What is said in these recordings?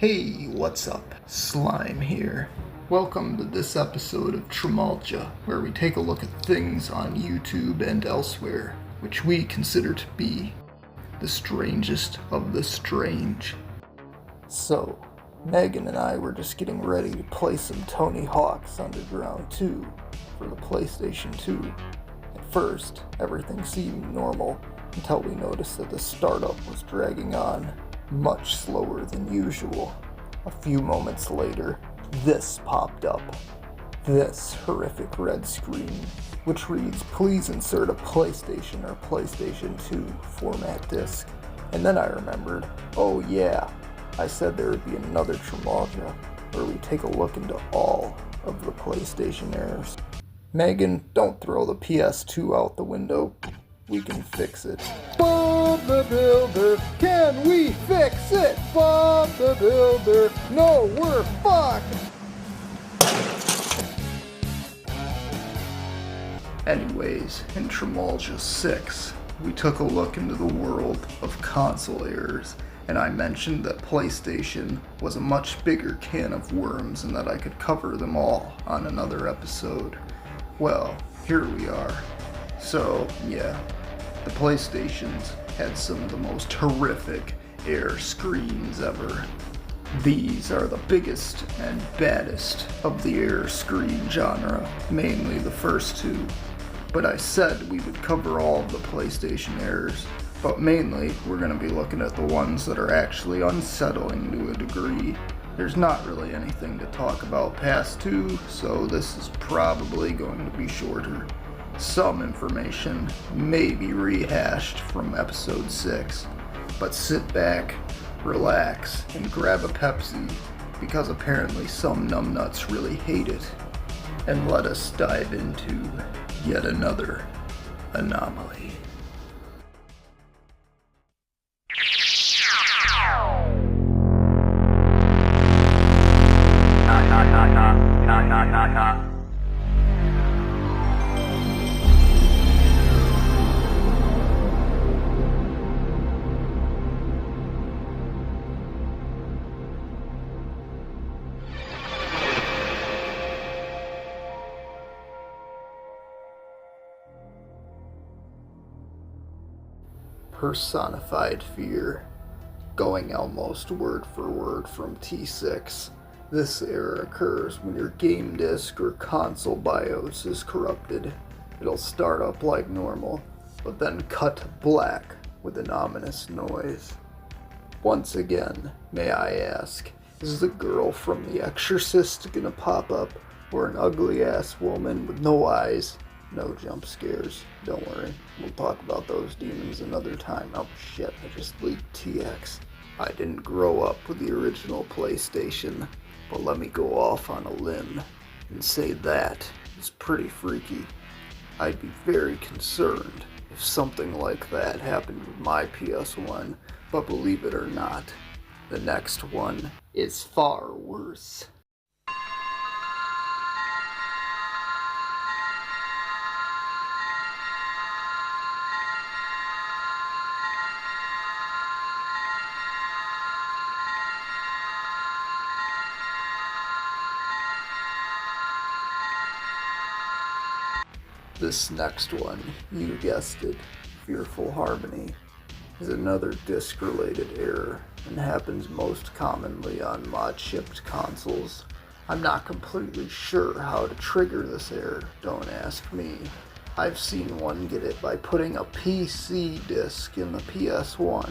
Hey, what's up? Slime here. Welcome to this episode of Traumolgia, where we take a look at things on YouTube and elsewhere, which we consider to be the strangest of the strange. So, Megan and I were just getting ready to play some Tony Hawk's Underground 2 for the PlayStation 2. At first, everything seemed normal until we noticed that the startup was dragging on much slower than usual. A few moments later, this popped up. This horrific red screen, which reads, "Please insert a PlayStation or PlayStation 2 format disc." And then I remembered, oh yeah, I said there would be another Traumolgia, where we take a look into all of the PlayStation errors. Megan, don't throw the PS2 out the window. We can fix it. Bob the Builder, can we fix it? Bob the Builder, no, we're fucked! Anyways, in Traumolgia 6, we took a look into the world of console errors, and I mentioned that PlayStation was a much bigger can of worms and that I could cover them all on another episode. Well, here we are. So, yeah, the PlayStations had some of the most horrific error screens ever. These are the biggest and baddest of the error screen genre, mainly the first two. But I said we would cover all of the PlayStation errors, but mainly we're going to be looking at the ones that are actually unsettling to a degree. There's not really anything to talk about past two, so this is probably going to be shorter. Some information may be rehashed from episode 6, but sit back, relax, and grab a Pepsi, because apparently some numbnuts really hate it. And let us dive into yet another anomaly. Personified fear. Going almost word for word from T6. This error occurs when your game disc or console BIOS is corrupted. It'll start up like normal, but then cut black with an ominous noise. Once again, may I ask, is the girl from The Exorcist gonna pop up, or an ugly-ass woman with no eyes? No jump scares. Don't worry. We'll talk about those demons another time. Oh shit, I just leaked TX. I didn't grow up with the original PlayStation, but let me go off on a limb and say that is pretty freaky. I'd be very concerned if something like that happened with my PS1, but believe it or not, the next one is far worse. This next one, you guessed it, Fearful Harmony, is another disc-related error and happens most commonly on mod-shipped consoles. I'm not completely sure how to trigger this error, don't ask me. I've seen one get it by putting a PC disc in the PS1.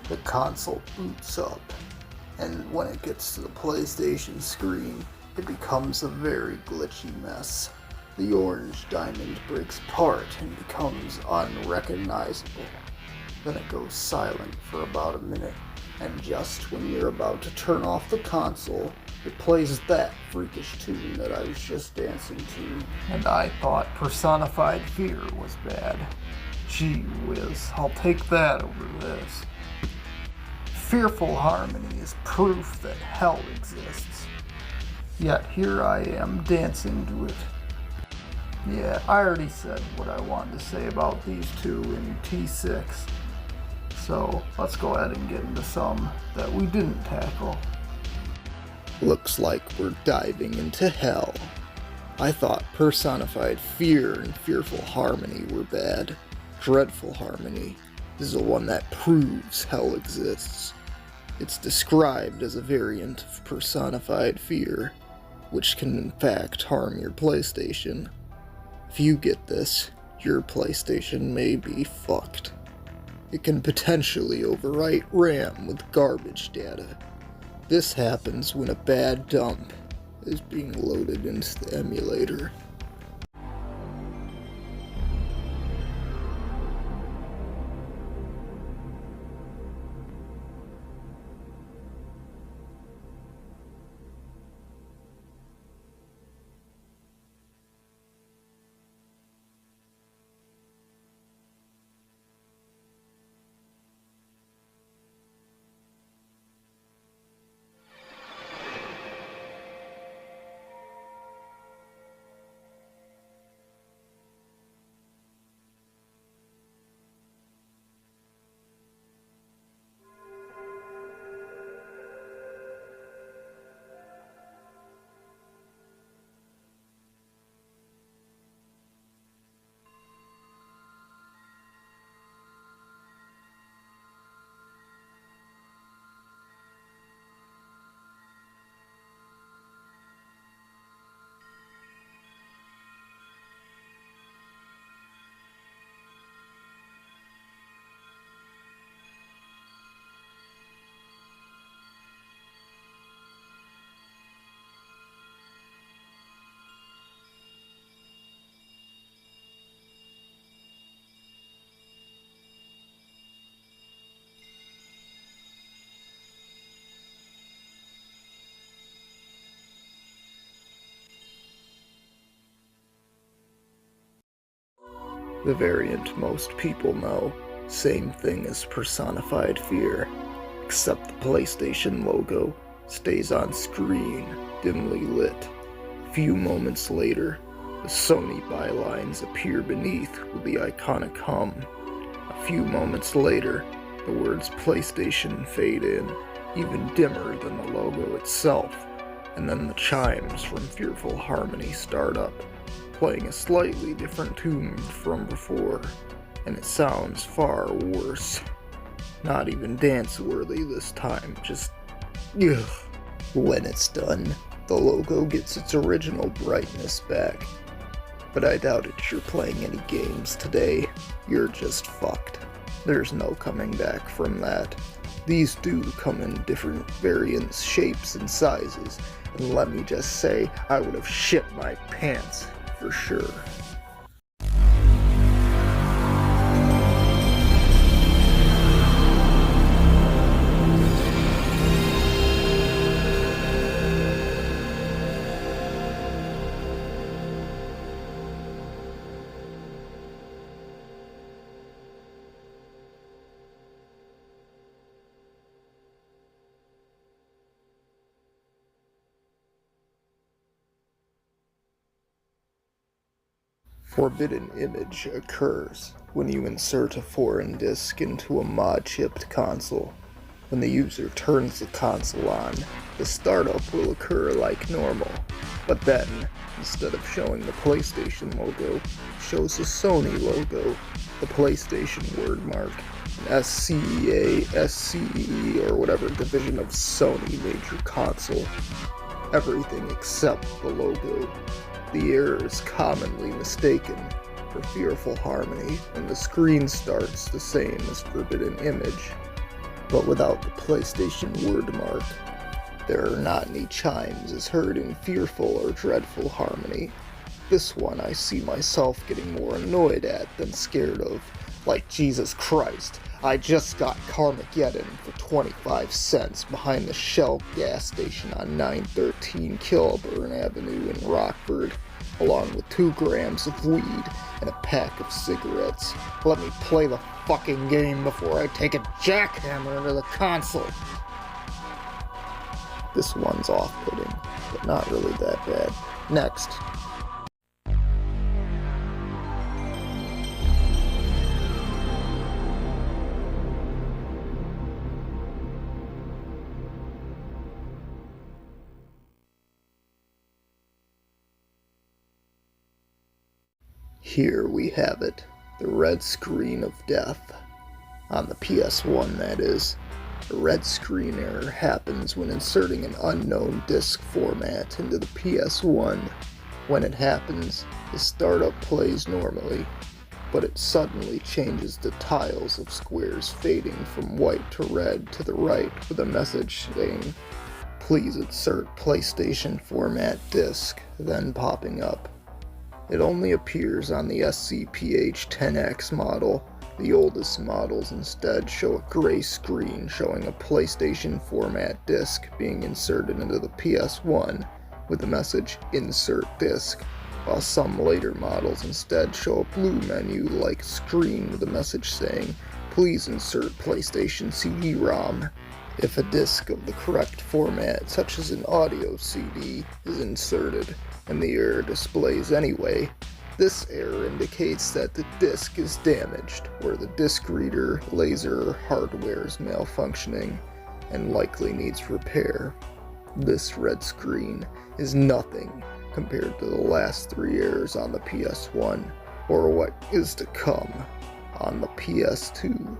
The console boots up, and when it gets to the PlayStation screen, it becomes a very glitchy mess. The orange diamond breaks apart and becomes unrecognizable. Then it goes silent for about a minute, and just when you're about to turn off the console, it plays that freakish tune that I was just dancing to. And I thought Personified Fear was bad. Gee whiz, I'll take that over this. Fearful Harmony is proof that hell exists. Yet here I am dancing to it. Yeah, I already said what I wanted to say about these two in T6. So let's go ahead and get into some that we didn't tackle. Looks like we're diving into hell. I thought personified fear and fearful harmony were bad. Dreadful harmony is the one that proves hell exists. It's described as a variant of personified fear, which can in fact harm your PlayStation. If you get this, your PlayStation may be fucked. It can potentially overwrite RAM with garbage data. This happens when a bad dump is being loaded into the emulator. The variant most people know, same thing as personified fear, except the PlayStation logo stays on screen, dimly lit. A few moments later, the Sony bylines appear beneath with the iconic hum. A few moments later, the words PlayStation fade in, even dimmer than the logo itself, and then the chimes from Fearful Harmony start up, playing a slightly different tune from before, and it sounds far worse. Not even dance-worthy this time, just ugh. When it's done, the logo gets its original brightness back. But I doubt if you're playing any games today. You're just fucked. There's no coming back from that. These do come in different variants, shapes, and sizes, and let me just say, I would have shit my pants, for sure. Forbidden image occurs when you insert a foreign disk into a mod-chipped console. When the user turns the console on, the startup will occur like normal, but then, instead of showing the PlayStation logo, it shows the Sony logo, the PlayStation wordmark, an SCEA, SCE, or whatever division of Sony major console. Everything except the logo. The error is commonly mistaken for Fearful Harmony, and the screen starts the same as Forbidden Image, but without the PlayStation wordmark. There are not any chimes as heard in Fearful or Dreadful Harmony. This one I see myself getting more annoyed at than scared of. Like Jesus Christ, I just got Carmageddon for 25 cents behind the Shell gas station on 913 Kilburn Avenue in Rockford, along with 2 grams of weed and a pack of cigarettes. Let me play the fucking game before I take a jackhammer into the console. This one's off-putting, but not really that bad. Next. Here we have it, the red screen of death. On the PS1, that is. The red screen error happens when inserting an unknown disk format into the PS1. When it happens, the startup plays normally, but it suddenly changes the tiles of squares fading from white to red to the right with a message saying, "Please insert PlayStation format disk," then popping up. It only appears on the SCPH-10X model. The oldest models instead show a gray screen showing a PlayStation format disc being inserted into the PS1 with the message "Insert Disc," while some later models instead show a blue menu-like screen with a message saying, "Please insert PlayStation CD-ROM." If a disc of the correct format, such as an audio CD, is inserted and the error displays anyway, this error indicates that the disc is damaged, or the disc reader, laser, or hardware is malfunctioning and likely needs repair. This red screen is nothing compared to the last 3 errors on the PS1, or what is to come on the PS2.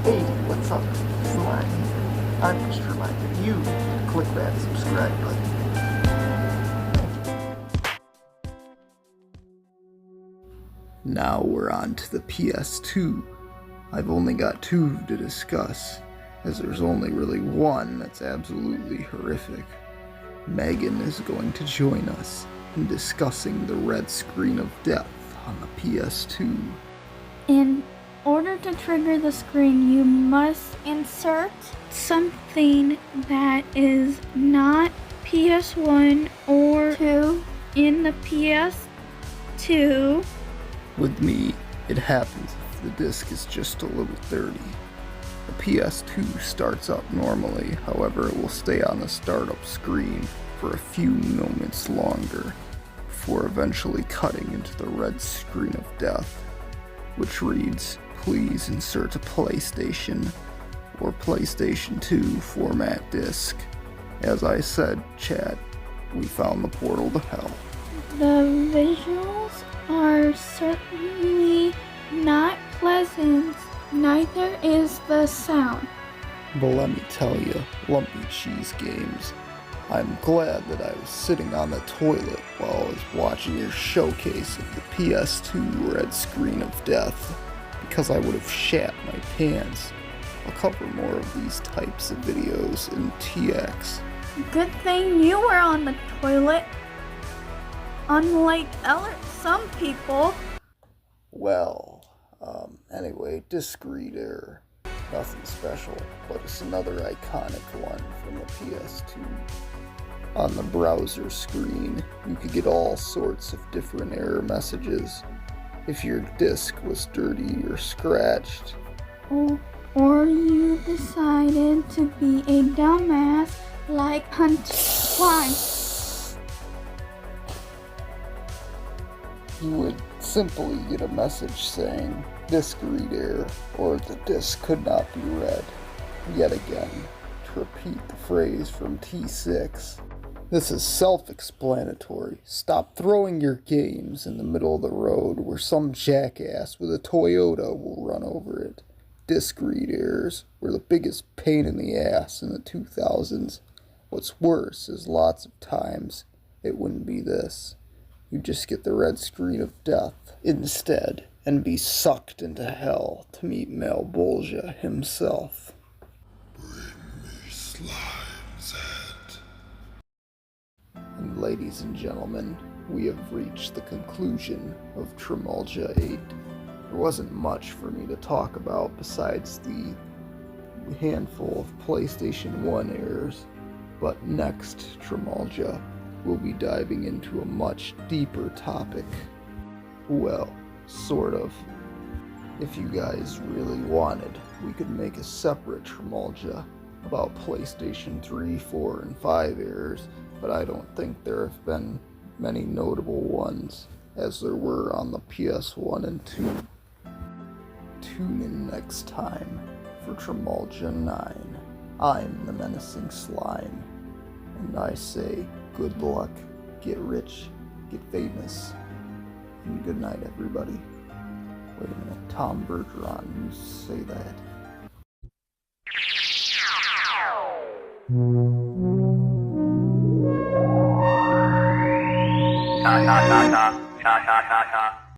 Hey, what's up? It's Line here. I'm just reminding you to click that subscribe button. Now we're on to the PS2. I've only got 2 to discuss, as there's only really one that's absolutely horrific. Megan is going to join us in discussing the red screen of death on the PS2. In order to trigger the screen, you must insert something that is not PS1 or 2 in the PS2. With me, it happens if the disc is just a little dirty. The PS2 starts up normally, however it will stay on the startup screen for a few moments longer, before eventually cutting into the red screen of death, which reads, "Please insert a PlayStation or PlayStation 2 format disc." As I said, chat, we found the portal to hell. The visuals are certainly not pleasant, neither is the sound. But let me tell you, Lumpy Cheese Games, I'm glad that I was sitting on the toilet while I was watching your showcase of the PS2 red screen of death, because I would have shat my pants. I'll cover more of these types of videos in TX. Good thing you were on the toilet. Unlike some people. Well, anyway, discrete error. Nothing special, but it's another iconic one from the PS2. On the browser screen, you could get all sorts of different error messages. If your disk was dirty or scratched. Or you decided to be a dumbass like Hunt Klein. You would simply get a message saying, "Disk read error," or "The disk could not be read." Yet again, to repeat the phrase from T6. This is self-explanatory. Stop throwing your games in the middle of the road where some jackass with a Toyota will run over it. Disk read errors were the biggest pain in the ass in the 2000s. What's worse is lots of times it wouldn't be this. You just get the red screen of death instead and be sucked into hell to meet Traumolgia himself. Bring me Slime's head. And ladies and gentlemen, we have reached the conclusion of Traumolgia 8. There wasn't much for me to talk about besides the handful of PlayStation 1 errors, but next Traumolgia we'll be diving into a much deeper topic. Well, sort of. If you guys really wanted, we could make a separate Traumolgia about PlayStation 3, 4, and 5 errors, but I don't think there have been many notable ones, as there were on the PS1 and 2. Tune in next time for Traumolgia 9. I'm the menacing slime, and I say good luck, get rich, get famous, and good night, everybody. Wait a minute, Tom Bergeron, you say that? Ha ha ha ha ha ha ha ha.